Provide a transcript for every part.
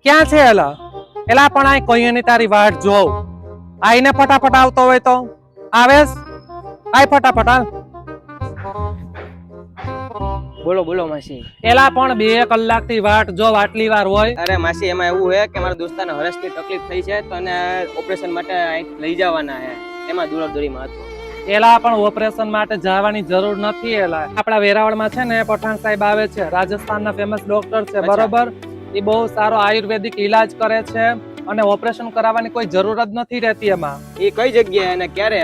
ક્યાં છે એલા? એલા પણ આ કોઈ ની તારી વાટ જોઉં. આઈને ફટાફટ આવતો હોય તો આવેસ. આય ફટાફટ હાલ. બોલો બોલો માસી. એલા પણ 2 કલાકથી વાટ જો આટલી વાર હોય? અરે માસી એમાં એવું છે કે મારા દોસ્તાને હરસની તકલીફ થઈ છે તો એને ઓપરેશન માટે અહીં લઈ જવાના છે, એમાં દોડાદોડીમાં હતો. એલા પણ ઓપરેશન માટે જવાની જરૂર નથી. એલા આપણા વેરાવળમાં છે ને પઠાણ સાહેબ આવે છે, રાજસ્થાનના ફેમસ ડોક્ટર છે, બરોબર? એ બહુ સારો આયુર્વેદિક ઈલાજ કરે છે અને ઓપરેશન કરાવવાની કોઈ જરૂર જ નથી રહેતી એમાં. એ કઈ જગ્યાએ અને ક્યારે?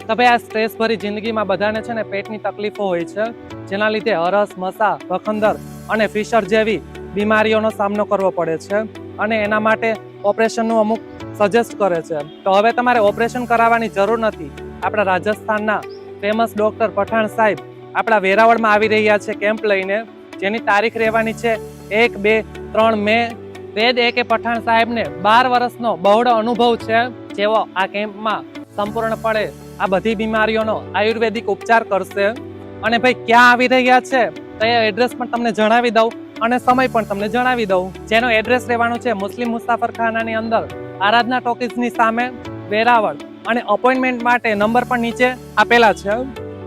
તો ભાઈ આ સ્ટ્રેસ ભરી જિંદગીમાં બધાને છે ને પેટની તકલીફો હોય છે, જેના લીધે હરસ, મસા, વખંદર અને ફિશર જેવી બીમારીઓનો સામનો કરવો પડે છે અને એના માટે ઓપરેશનનું અમુક સજેસ્ટ કરે છે. તો હવે તમારે ઓપરેશન કરાવવાની જરૂર નથી. આપણા રાજસ્થાનના ફેમસ ડોક્ટર પઠાણ સાહેબ આપણા વેરાવળમાં આવી રહ્યા છે કેમ્પ લઈને, જેની તારીખ રહેવાની છે 1, 2, 3 મે. વેદ એ કે પઠાણ સાહેબને 12 વર્ષનો બહોળો અનુભવ છે, જેઓ આ કેમ્પમાં સંપૂર્ણપણે આ બધી બીમારીઓનો આયુર્વેદિક ઉપચાર કરશે. અને ભાઈ ક્યાં આવી રહ્યા છે તો એ એડ્રેસ પણ તમને જણાવી દઉં અને સમય પણ તમને જણાવી દઉં. જેનો એડ્રેસ રહેવાનો છે મુસ્લિમ મુસાફરખાનાની અંદર, આરાધના ટોકીઝની સામે, વેરાવળ. અને અપોઇન્ટમેન્ટ માટે નંબર પણ નીચે આપેલા છે.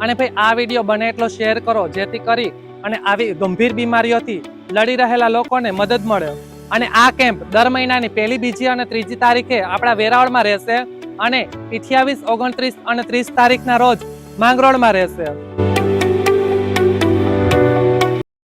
અને ભાઈ આ વિડીયો બને એટલો શેર કરો, જેથી કરી અને આવી ગંભીર બીમારીઓથી લડી રહેલા લોકોને મદદ મળે. અને આ કેમ્પ દર મહિનાની 1, 2 અને 3 તારીખે આપણા વેરાવળમાં રહેશે અને 28, 29 અને 30 તારીખના રોજ માંગરોળમાં રહેશે.